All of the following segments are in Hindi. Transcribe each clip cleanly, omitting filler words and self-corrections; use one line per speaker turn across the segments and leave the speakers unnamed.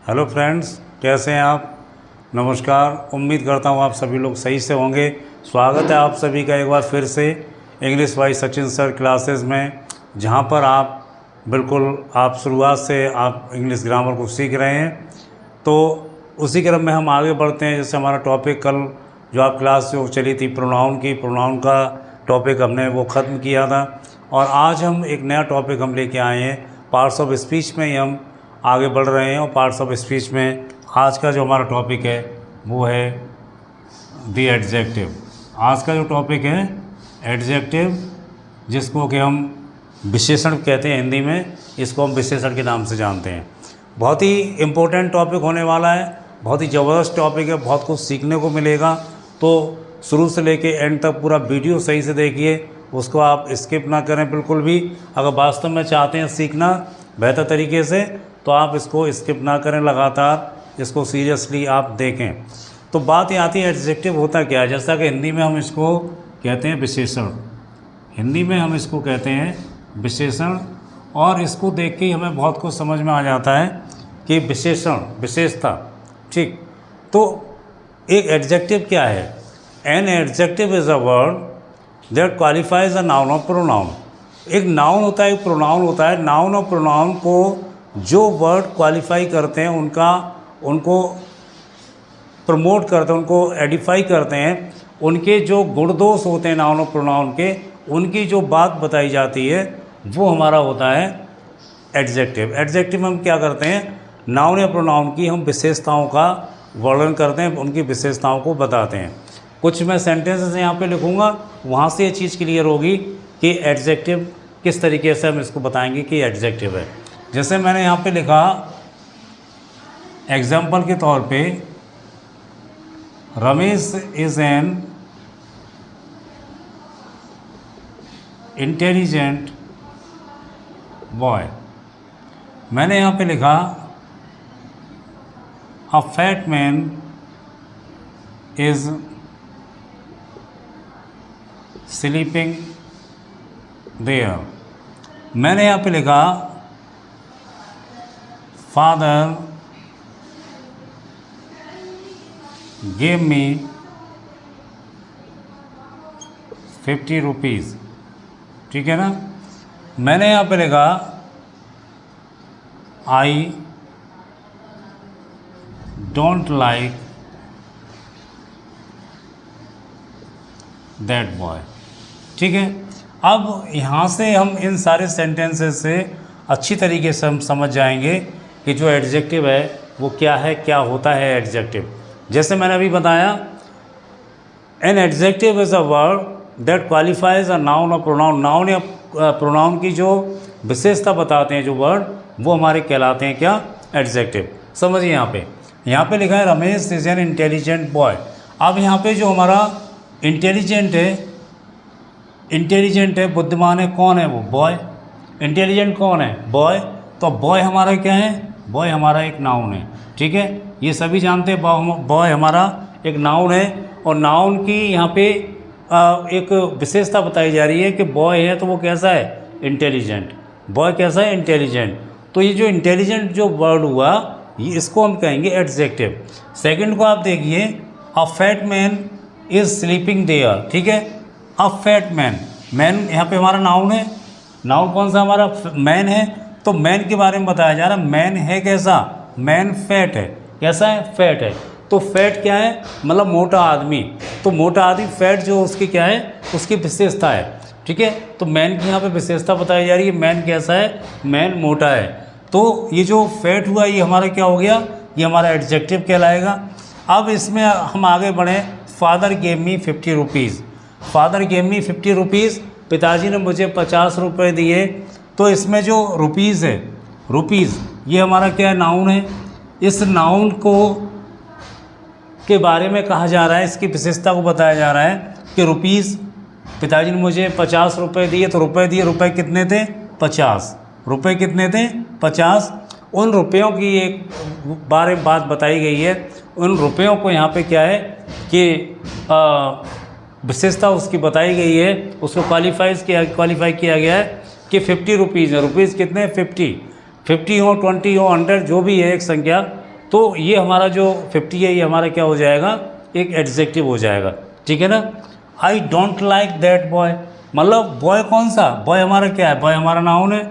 हेलो फ्रेंड्स, कैसे हैं आप। नमस्कार। उम्मीद करता हूँ आप सभी लोग सही से होंगे। स्वागत है आप सभी का एक बार फिर से English by Sachin sir classes में, जहाँ पर आप बिल्कुल शुरुआत से आप इंग्लिश ग्रामर को सीख रहे हैं। तो उसी क्रम में हम आगे बढ़ते हैं। जैसे हमारा टॉपिक कल जो आप क्लास जो चली थी प्रोनाउन का टॉपिक हमने वो ख़त्म किया था, और आज हम एक नया टॉपिक हम लेके आए हैं। पार्ट्स ऑफ स्पीच में ही हम आगे बढ़ रहे हैं, और पार्ट्स ऑफ स्पीच में आज का जो हमारा टॉपिक है वो है द एडजेक्टिव। आज का जो टॉपिक है एडजेक्टिव, जिसको कि हम विशेषण कहते हैं हिंदी में, इसको हम विशेषण के नाम से जानते हैं। बहुत ही इम्पोर्टेंट टॉपिक होने वाला है, बहुत ही ज़बरदस्त टॉपिक है, बहुत कुछ सीखने को मिलेगा। तो शुरू से लेके एंड तक पूरा वीडियो सही से देखिए, उसको आप स्किप ना करें बिल्कुल भी। अगर वास्तव में चाहते हैं सीखना बेहतर तरीके से, तो आप इसको स्किप ना करें, लगातार इसको सीरियसली आप देखें। तो बात ये आती है एडजेक्टिव होता क्या है। जैसा कि हिंदी में हम इसको कहते हैं विशेषण, हिंदी में हम इसको कहते हैं विशेषण, और इसको देख के ही हमें बहुत कुछ समझ में आ जाता है कि विशेषण विशेषता। ठीक, तो एक एडजेक्टिव क्या है। An adjective is a word that qualifies a noun और प्रोनाउन। एक नाउन होता है, एक प्रोनाउन होता है। नाउन और प्रोनाउन को जो वर्ड क्वालिफाई करते हैं उनको प्रमोट करते हैं, उनको एडिफाई करते हैं। उनके जो गुण दोष होते हैं नाउन और प्रोनाउन के, उनकी जो बात बताई जाती है वो हमारा होता है एडजेक्टिव। एडजेक्टिव में हम क्या करते हैं, नाउन या प्रोनाउन की हम विशेषताओं का वर्णन करते हैं, उनकी विशेषताओं को बताते हैं। कुछ मैं सेंटेंसेस यहाँ पे लिखूँगा, वहाँ से ये चीज़ क्लियर होगी कि एडजेक्टिव किस तरीके से हम इसको बताएंगे कि एडजेक्टिव है। जैसे मैंने यहाँ पे लिखा एग्जाम्पल के तौर पे, Ramesh is an intelligent boy. मैंने यहाँ पे लिखा a fat man is sleeping there. मैंने यहाँ पे लिखा फादर गेव मी 50 रुपीज़। ठीक है ना। मैंने यहाँ पे लिखा I don't like that boy. ठीक है। अब यहाँ से हम इन सारे सेंटेंसेस से अच्छी तरीके से हम समझ जाएंगे कि जो एडजेक्टिव है वो क्या है, क्या होता है एडजेक्टिव। जैसे मैंने अभी बताया, an adjective is a word that qualifies a noun और प्रोनाउन। नाउन या प्रोनाउन की जो विशेषता बताते हैं जो वर्ड, वो हमारे कहलाते हैं क्या, एडजेक्टिव। समझिए यहाँ पे लिखा है Ramesh is an intelligent boy. अब यहाँ पे जो हमारा इंटेलिजेंट है, बुद्धिमान है, कौन है वो, बॉय। इंटेलिजेंट कौन है, बॉय। तो बॉय हमारा क्या है, बॉय हमारा एक नाउन है। ठीक है, ये सभी जानते हैं बॉय हमारा एक नाउन है। और नाउन की यहाँ पे एक विशेषता बताई जा रही है कि बॉय है तो वो कैसा है, इंटेलिजेंट। बॉय कैसा है, इंटेलिजेंट। तो ये जो इंटेलिजेंट जो वर्ड हुआ, ये इसको हम कहेंगे एडजेक्टिव। सेकंड को आप देखिए, a fat man is sleeping there. ठीक है, अ फैट मैन, मैन यहाँ पे हमारा नाउन है। नाउन कौन सा हमारा, मैन है। तो मैन के बारे में बताया जा रहा है, मैन है कैसा, मैन फैट है। कैसा है, फैट है। तो फैट क्या है, मतलब मोटा आदमी। तो मोटा आदमी फैट जो उसकी क्या है, उसकी विशेषता है। ठीक है, तो मैन की यहाँ पे विशेषता बताई जा रही है, मैन कैसा है, मैन मोटा है। तो ये जो फैट हुआ ये हमारा क्या हो गया, ये हमारा एडजेक्टिव कहलाएगा। अब इसमें हम आगे बढ़ें, father gave me 50 rupees. Father gave me 50 rupees, पिताजी ने मुझे 50 रुपये दिए। तो इसमें जो रुपीज़ है, रुपीज़ ये हमारा क्या है, नाउन है। इस नाउन को के बारे में कहा जा रहा है, इसकी विशेषता को बताया जा रहा है कि रुपीज़, पिताजी ने मुझे 50 रुपये दिए। तो रुपये दिए, रुपये कितने थे, 50। रुपये कितने थे, 50। उन रुपयों की एक बात बताई गई है। उन रुपयों को यहाँ पे क्या है कि विशेषता उसकी बताई गई है, उसको क्वालिफाई किया गया है कि 50 रुपीज़ है। रुपीज़ कितने, 50 हो, 20 हो, 100 जो भी है एक संख्या, तो ये हमारा जो 50 है ये हमारा क्या हो जाएगा, एक एडजेक्टिव हो जाएगा, ठीक है ना। I don't like that boy, मतलब बॉय कौन सा, बॉय हमारा क्या है, बॉय हमारा नाउन है,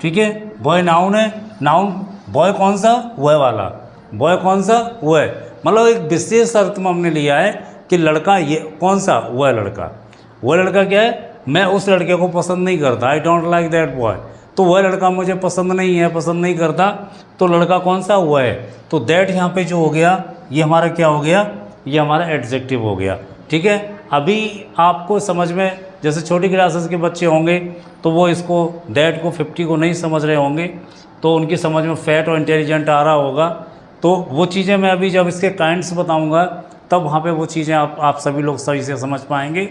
ठीक है, बॉय नाउन है, नाउन बॉय कौन सा, वह वाला, बॉय कौन सा, वह, मतलब एक विशेष अर्थ में हमने लिया है कि लड़का ये कौन सा, वह लड़का, वह लड़का क्या है, मैं उस लड़के को पसंद नहीं करता, I don't like that boy, तो वह लड़का मुझे पसंद नहीं है, पसंद नहीं करता, तो लड़का कौन सा, वह है, तो दैट यहाँ पे जो हो गया ये हमारा क्या हो गया, ये हमारा एडजेक्टिव हो गया, ठीक है। अभी आपको समझ में, जैसे छोटी क्लासेस के बच्चे होंगे तो वो इसको दैट को 50 को नहीं समझ रहे होंगे, तो उनकी समझ में फैट और इंटेलिजेंट आ रहा होगा, तो वो चीज़ें मैं अभी जब इसके काइंड्स बताऊंगा तब वहाँ पे वो चीज़ें आप सभी लोग सही से समझ पाएंगे।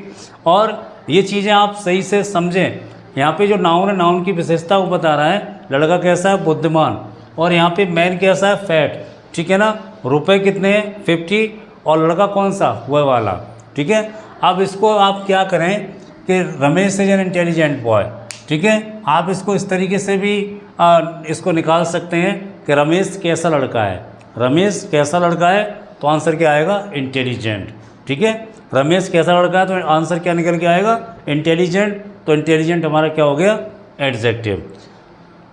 और ये चीज़ें आप सही से समझें, यहाँ पे जो नाउन है, नाउन की विशेषता वो बता रहा है, लड़का कैसा है, बुद्धिमान, और यहाँ पे मैन कैसा है, फैट, ठीक है ना, रुपए कितने हैं, 50, और लड़का कौन सा, वह वाला, ठीक है। अब इसको आप क्या करें कि Ramesh is an intelligent boy, ठीक है, आप इसको इस तरीके से भी इसको निकाल सकते हैं कि रमेश कैसा लड़का है, रमेश कैसा लड़का है, तो आंसर क्या आएगा, इंटेलिजेंट, ठीक है, रमेश कैसा लड़का है तो आंसर क्या निकल के आएगा, इंटेलिजेंट, तो इंटेलिजेंट हमारा क्या हो गया, एडजेक्टिव।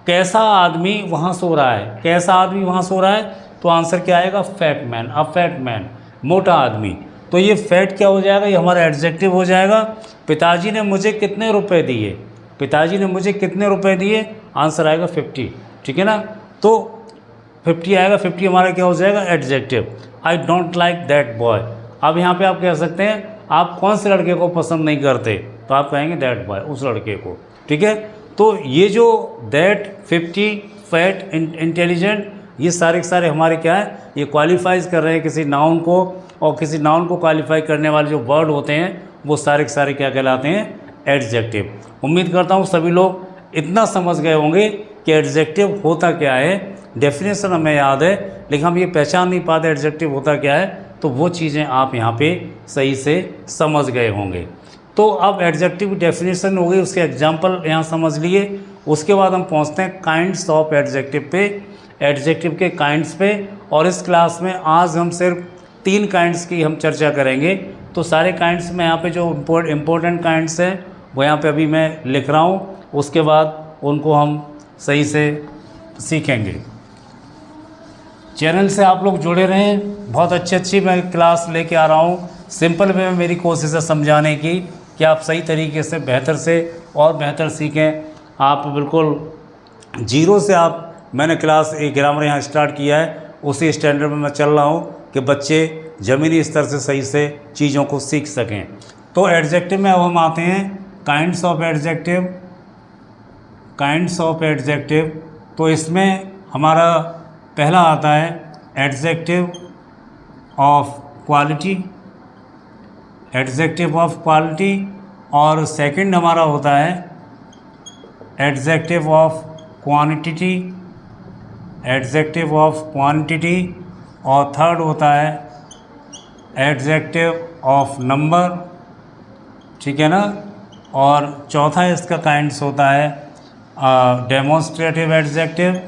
कैसा आदमी वहाँ सो रहा है, कैसा आदमी वहाँ सो रहा है, तो आंसर क्या आएगा, फैट मैन, अ फैट मैन, मोटा आदमी, तो ये फैट क्या हो जाएगा, ये हमारा एडजेक्टिव हो जाएगा। पिताजी ने मुझे कितने रुपए दिए, पिताजी ने मुझे कितने रुपए दिए, आंसर आएगा 50, ठीक है ना, तो 50 आएगा, 50 हमारा क्या हो जाएगा, adjective. I don't like that boy, अब यहाँ पे आप कह सकते हैं आप कौन से लड़के को पसंद नहीं करते, तो आप कहेंगे दैट बॉय, उस लड़के को, ठीक है। तो ये जो दैट, 50, फैट, इंटेलिजेंट, ये सारे के सारे हमारे क्या है, ये क्वालिफाइज कर रहे हैं किसी नाउन को, और किसी नाउन को क्वालिफाई करने वाले जो वर्ड होते हैं वो सारे के सारे क्या कहलाते हैं, एडजेक्टिव। उम्मीद करता हूँ सभी लोग इतना समझ गए होंगे कि एडजेक्टिव होता क्या है, डेफिनेशन हमें याद है लेकिन हम ये पहचान नहीं पाते एडजेक्टिव होता क्या है, तो वो चीज़ें आप यहाँ पे सही से समझ गए होंगे। तो अब एडजेक्टिव डेफिनेशन हो गई, उसके एग्जाम्पल यहाँ समझ लिए, उसके बाद हम पहुँचते हैं काइंड्स ऑफ एडजेक्टिव पे, एडजेक्टिव के काइंड्स पे। और इस क्लास में आज हम सिर्फ 3 काइंड्स की हम चर्चा करेंगे। तो सारे काइंड्स में यहाँ पे जो इम्पोर्टेंट काइंड्स हैं वो यहाँ पे अभी मैं लिख रहा हूँ, उसके बाद उनको हम सही से सीखेंगे। चैनल से आप लोग जुड़े रहें, बहुत अच्छी मैं क्लास लेके आ रहा हूँ, सिंपल वे में मेरी कोशिश है समझाने की कि आप सही तरीके से बेहतर से और बेहतर सीखें। आप बिल्कुल जीरो से मैंने क्लास एक ग्रामर यहाँ स्टार्ट किया है, उसी स्टैंडर्ड में मैं चल रहा हूँ कि बच्चे ज़मीनी स्तर से सही से चीज़ों को सीख सकें। तो एडजेक्टिव में अब हम आते हैं kinds of adjective, kinds of adjective. तो इसमें हमारा पहला आता है adjective of quality, adjective of quality, और सेकंड हमारा होता है adjective of quantity, adjective of quantity, और थर्ड होता है एडजेक्टिव ऑफ नंबर, ठीक है ना। और चौथा इसका काइंड्स होता है डेमोन्स्ट्रेटिव एडजेक्टिव,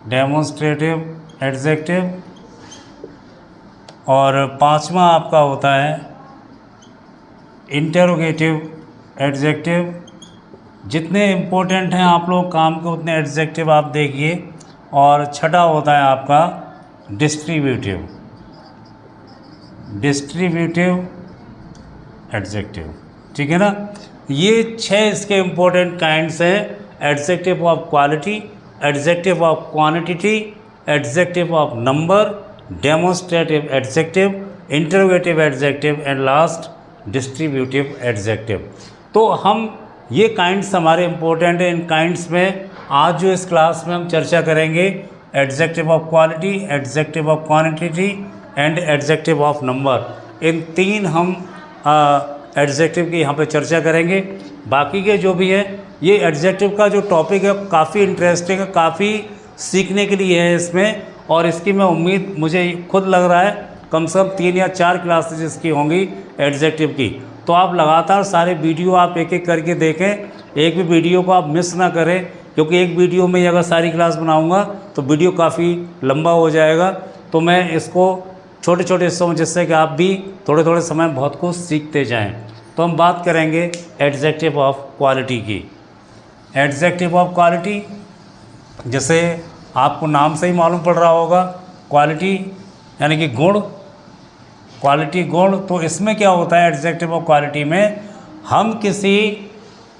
डेमोन्स्ट्रेटिव एडजेक्टिव, और पांचवा आपका होता है इंटरोगेटिव एडजेक्टिव। जितने इम्पोर्टेंट हैं आप लोग काम के उतने एडजेक्टिव आप देखिए। और छठा होता है आपका डिस्ट्रीब्यूटिव, डिस्ट्रीब्यूटिव एडजेक्टिव, ठीक है ना। ये 6 इसके इम्पोर्टेंट काइंड्स हैं, adjective of quality, adjective of quantity, adjective of number, demonstrative adjective, interrogative adjective, and last distributive adjective. तो हम ये काइंड्स हमारे इम्पोर्टेंट हैं। इन काइंड्स में आज जो इस क्लास में हम चर्चा करेंगे adjective of quality, adjective of quantity and adjective of number, इन 3 हम एडजेक्टिव की यहाँ पे चर्चा करेंगे। बाकी के जो भी है ये एडजेक्टिव का जो टॉपिक है काफ़ी इंटरेस्टिंग है, काफ़ी सीखने के लिए है इसमें, और इसकी मैं उम्मीद मुझे खुद लग रहा है कम से कम 3 या 4 क्लासेज इसकी होंगी एडजेक्टिव की। तो आप लगातार सारे वीडियो आप एक एक करके देखें, एक भी वीडियो को आप मिस ना करें, क्योंकि एक वीडियो में अगर सारी क्लास बनाऊंगा तो वीडियो काफ़ी लंबा हो जाएगा। तो मैं इसको छोटे छोटे हिस्सों में, जिससे कि आप भी थोड़े थोड़े समय में बहुत कुछ सीखते जाएं। तो हम बात करेंगे एडजेक्टिव ऑफ क्वालिटी की। एडजेक्टिव ऑफ क्वालिटी, जैसे आपको नाम से ही मालूम पड़ रहा होगा, क्वालिटी यानी कि गुण, क्वालिटी गुण। तो इसमें क्या होता है, एडजेक्टिव ऑफ क्वालिटी में हम किसी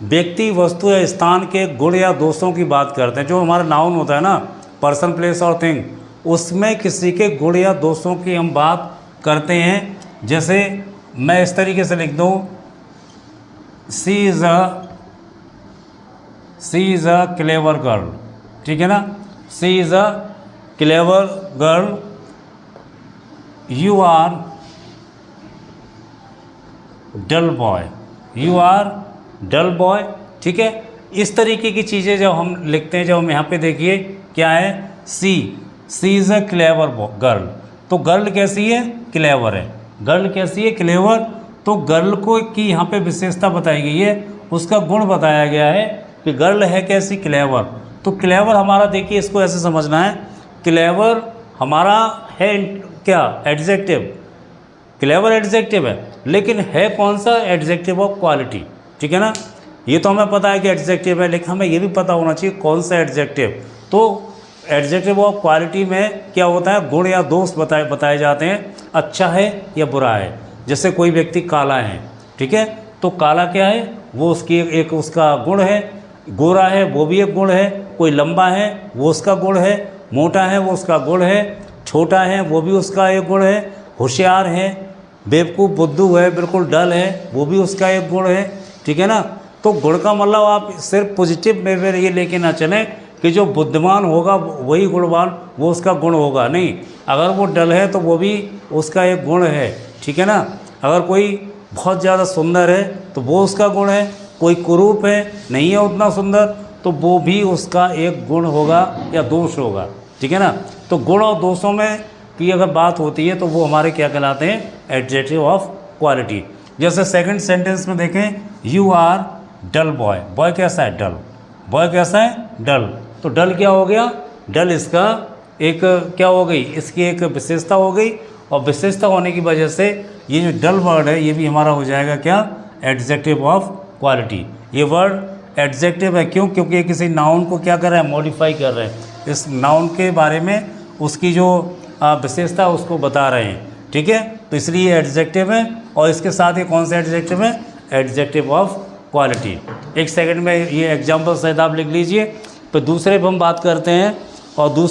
व्यक्ति, वस्तु या स्थान के गुण या दोषों की बात करते हैं। जो हमारा नाउन होता है ना, पर्सन, प्लेस और थिंग, उसमें किसी के गुण या दोषों की हम बात करते हैं। जैसे मैं इस तरीके से लिख दूँ, she is a clever girl, ठीक है ना, she is a clever girl, you are dull boy, you are dull boy, ठीक है। इस तरीके की चीज़ें जब हम लिखते हैं, जब हम यहाँ पे देखिए क्या है, सी इज़ अ क्लेवर गर्ल। तो गर्ल कैसी है, क्लेवर है। गर्ल कैसी है, क्लेवर। तो गर्ल को की यहाँ पे विशेषता बताई गई है, उसका गुण बताया गया है कि गर्ल है कैसी, क्लेवर। तो क्लेवर हमारा, देखिए इसको ऐसे समझना है, क्लेवर हमारा है क्या, एडजेक्टिव। क्लेवर एडजेक्टिव है, लेकिन है कौन सा, एडजेक्टिव ऑफ क्वालिटी, ठीक है ना। ये तो हमें पता है कि एडजेक्टिव है, लेकिन हमें ये भी पता होना चाहिए कौन सा एडजेक्टिव। तो एडजेक्टिव ऑफ क्वालिटी में क्या होता है, गुण या दोष बताए जाते हैं, अच्छा है या बुरा है। जैसे कोई व्यक्ति काला है, ठीक है, तो काला क्या है, वो उसकी एक उसका गुण है। गोरा है, वो भी एक गुण है। कोई लंबा है, वो उसका गुण है। मोटा है, वो उसका गुण है। छोटा है, वो भी उसका एक गुण है। होशियार है, बेवकूफ़, बुद्धू है, बिल्कुल डल है, वो भी उसका एक गुण है, ठीक है ना। तो गुण का मतलब आप सिर्फ पॉजिटिव में ये लेके ना चलें कि जो बुद्धिमान होगा वही गुणवान, वो उसका गुण होगा, नहीं। अगर वो डल है तो वो भी उसका एक गुण है, ठीक है ना। अगर कोई बहुत ज़्यादा सुंदर है तो वो उसका गुण है। कोई कुरूप है, नहीं है उतना सुंदर, तो वो भी उसका एक गुण होगा या दोष होगा, ठीक है ना। तो गुण और दोषों में की अगर बात होती है तो वो हमारे क्या कहलाते हैं, एडजेक्टिव ऑफ क्वालिटी। जैसे सेकंड सेंटेंस में देखें, you are dull boy. Boy कैसा है, डल। बॉय कैसा है, डल। तो डल क्या हो गया, डल इसका एक क्या हो गई, इसकी एक विशेषता हो गई। और विशेषता होने की वजह से ये जो डल वर्ड है ये भी हमारा हो जाएगा क्या, एडजेक्टिव ऑफ क्वालिटी। ये वर्ड एडजेक्टिव है, क्यों, क्योंकि ये किसी नाउन को क्या कर रहे हैं, मॉडिफाई कर रहे हैं। इस नाउन के बारे में उसकी जो विशेषता उसको बता रहे हैं, ठीक है। तो इसलिए एडजेक्टिव है। और इसके साथ ही कौन सा एडजेक्टिव है, एडजेक्टिव ऑफ क्वालिटी। एक सेकंड में ये एग्जाम्पल सहित आप लिख लीजिए। तो दूसरे पर हम बात करते हैं, और दूसरे